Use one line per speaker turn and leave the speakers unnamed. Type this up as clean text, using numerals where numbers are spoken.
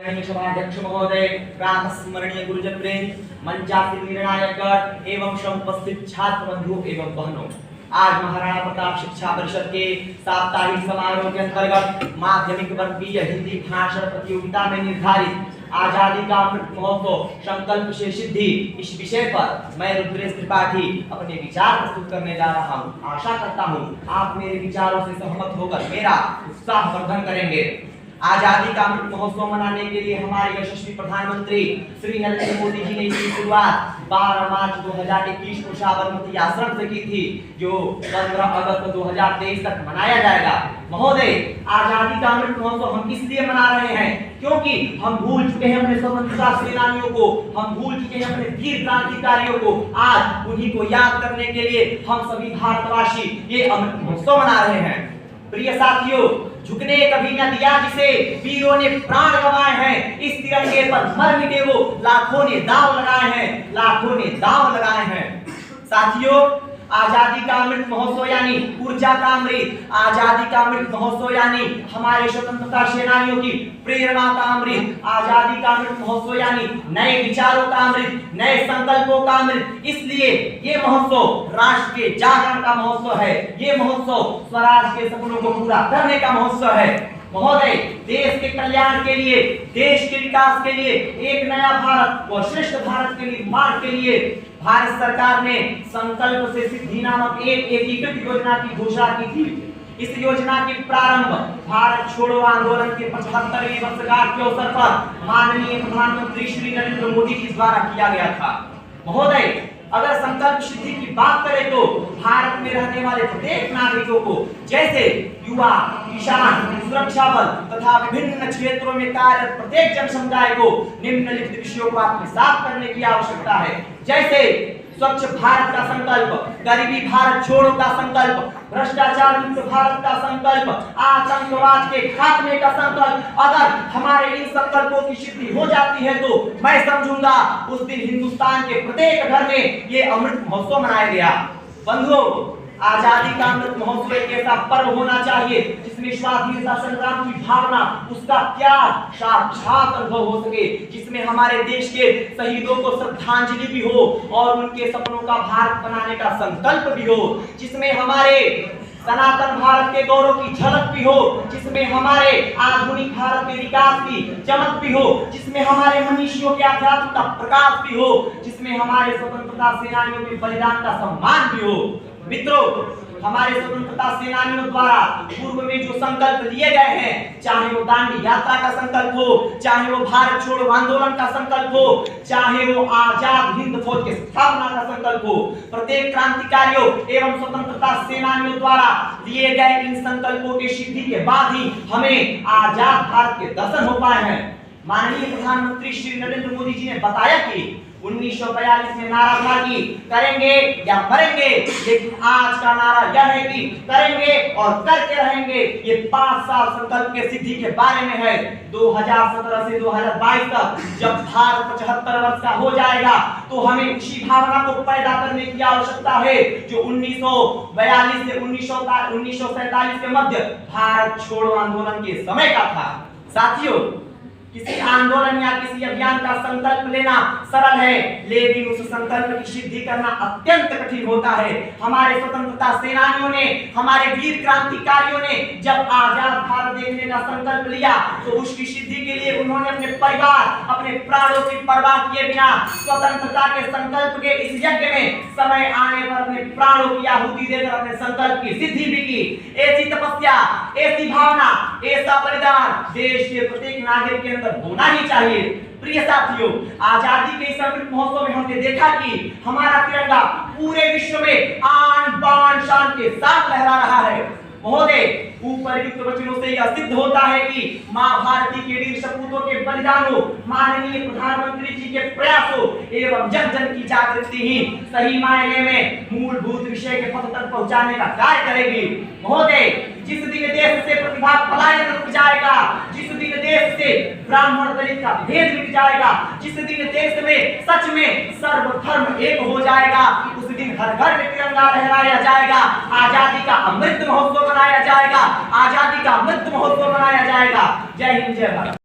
सभाध्यक्ष महोदय, प्रातः स्मरणीय गुरुजन वृंद, मंचासीन निर्णायक गण एवं उपस्थित छात्र बंधु एवं बहनों, आज महाराणा प्रताप शिक्षा परिषद के साप्ताहिक समारोह के अंतर्गत माध्यमिक वर्गीय हिंदी भाषण प्रतियोगिता में निर्धारित आजादी का अमृत महोत्सव संकल्प से सिद्धि इस विषय पर मैं रुद्रेश त्रिपाठी अपने विचार प्रस्तुत करने जा रहा हूं। आशा करता हूं आप मेरे विचारों से सहमत होकर मेरा उत्साह वर्धन करेंगे। आजादी का अमृत महोत्सव मनाने के लिए हमारे यशस्वी प्रधानमंत्री श्री नरेंद्र मोदी जी ने इसकी शुरुआत 12 मार्च 2021 को साबरमती आश्रम से की थी, जो 15 अगस्त 2023 तक मनाया जाएगा। महोदय, आजादी का अमृत महोत्सव हम इसलिए मना रहे हैं क्योंकि हम भूल चुके हैं अपने स्वतंत्रता सेनानियों को, हम भूल चुके हैं अपने वीर क्रांतिकारियों को। आज उन्हीं को याद करने के लिए हम सभी भारतवासी ये अमृत महोत्सव मना रहे हैं। प्रिय साथियों, झुकने कभी न दिया जिसे वीरों ने प्राण गंवाए हैं, इस तिरंगे पर मर मिटे वो लाखों ने दांव लगाए हैं, लाखों ने दांव लगाए हैं। साथियों, आजादी का अमृत महोत्सव यानी ऊर्जा का अमृत, आजादी का अमृत महोत्सव यानी हमारे स्वतंत्रता सेनानियों की प्रेरणा का अमृत, आजादी का अमृत महोत्सव यानी नए विचारों का अमृत, नए संकल्पों का अमृत। इसलिए ये महोत्सव राष्ट्र के जागरण का महोत्सव है, ये महोत्सव स्वराज के सपनों को पूरा करने का महोत्सव है। महोदय, देश के कल्याण के लिए, देश के विकास के लिए, एक नया भारत और श्रेष्ठ भारत के निर्माण के लिए भारत सरकार ने संकल्प से सिद्धि नामक एक एकीकृत योजना की घोषणा की थी। इस योजना के प्रारंभ भारत छोड़ो आंदोलन के 75वें वर्षगांठ के अवसर पर माननीय प्रधानमंत्री श्री नरेंद्र मोदी जी द्वारा किया गया था। महोदय, अगर संकल्प सिद्धि की बात करें तो भारत में रहने वाले प्रत्येक नागरिकों को, जैसे युवा, किसान, सुरक्षा बल तथा विभिन्न क्षेत्रों में कार्यरत प्रत्येक जन समुदाय को निम्नलिखित विषयों को आत्मसात करने की आवश्यकता है। जैसे स्वच्छ भारत का संकल्प, गरीबी भारत छोड़ो का संकल्प, भ्रष्टाचार मुक्त भारत का संकल्प, आतंकवाद के खात्मे का संकल्प। अगर हमारे इन संकल्पों की सिद्धि हो जाती है तो मैं समझूंगा उस दिन हिंदुस्तान के प्रत्येक घर में ये अमृत महोत्सव मनाया गया। बंधुओं, आजादी का अमृत महोत्सव एक ऐसा पर्व होना चाहिए जिसमें स्वाधीनता संग्राम की भावना, उसका त्याग साक्षात अनुभव हो सके, जिसमें हमारे देश के शहीदों को श्रद्धांजलि भी हो और उनके सपनों का भारत बनाने का संकल्प भी हो, जिसमें हमारे सनातन भारत के गौरव की झलक भी हो, जिसमें हमारे आधुनिक भारत के विकास की चमक भी हो, जिसमें हमारे मनीषियों के अध्यात्म का प्रकाश भी हो, जिसमें हमारे स्वतंत्रता सेनानियों के बलिदान का सम्मान भी हो। मित्रों, हमारे स्वतंत्रता सेनानियों द्वारा पूर्व में जो संकल्प लिए गए हैं, चाहे वो दांडी यात्रा का संकल्प हो, चाहे वो भारत छोड़ो आंदोलन का संकल्प हो, चाहे वो आजाद हिंद फौज की स्थापना का संकल्प हो, प्रत्येक क्रांतिकारियों एवं स्वतंत्रता सेनानियों द्वारा लिए गए इन संकल्पों की सिद्धि के बाद ही हमें आजाद भारत के दर्शन हो पाए हैं। माननीय प्रधानमंत्री श्री नरेंद्र मोदी जी ने बताया कि 1942 में नारा था कि करेंगे या मरेंगे, लेकिन आज का नारा यह है कि करेंगे और करके रहेंगे। ये 5 साल संकल्प के सिद्धि के बारे में है। 2017 से 2022 तक जब भारत 75 वर्ष का हो जाएगा तो हमें उसी भावना को पैदा करने की आवश्यकता है जो 1942 से 1947 के मध्य भारत छोड़ो आंदोलन के समय का था। साथियों, किसी आंदोलन या किसी अभियान का संकल्प लेना सरल है, लेकिन उस संकल्प की सिद्धि करना अत्यंत कठिन होता है। हमारे स्वतंत्रता सेनानियों ने, हमारे वीर क्रांतिकारियों ने जब आजाद भारत देखने का संकल्प लिया तो उसकी सिद्धि के लिए उन्होंने अपने परिवार, अपने प्राणों की परवाह किए बिना स्वतंत्रता के संकल्प के इस यज्ञ में समय आने पर अपने प्राणों की आहुति देकर अपने संकल्प की सिद्धि भी की। ऐसी तपस्या, ऐसी भावना, ऐसा बलिदान देश के प्रत्येक नागरिक के होना ही चाहिए। प्रिय साथियों, आजादी के इस अमृत महोत्सव में हमने देखा कि हमारा तिरंगा पूरे विश्व में आन बान शान के साथ लहरा रहा है। महोदय, ऊपर्युक्त वचनों से यह सिद्ध होता है कि मां भारती के वीर सपूतों के बलिदानों, माननीय प्रधानमंत्री जी के प्रयासों एवं जन जन की जागृति ही सही मायने में मूलभूत विषय के पथ तक पहुंचाने का कार्य करेगी। महोदय, जिस दिन देश से प्रतिभा पलायन रुक जाएगा, जिस दिन देश से ब्राह्मण दलित का भेद मिट जाएगा, जिस दिन देश में सच में सर्वधर्म एक हो जाएगा, उस दिन हर घर में तिरंगा लहराया जाएगा, आजादी का अमृत महोत्सव मनाया जाएगा, आजादी का अमृत महोत्सव मनाया जाएगा। जय हिंद, जय भारत।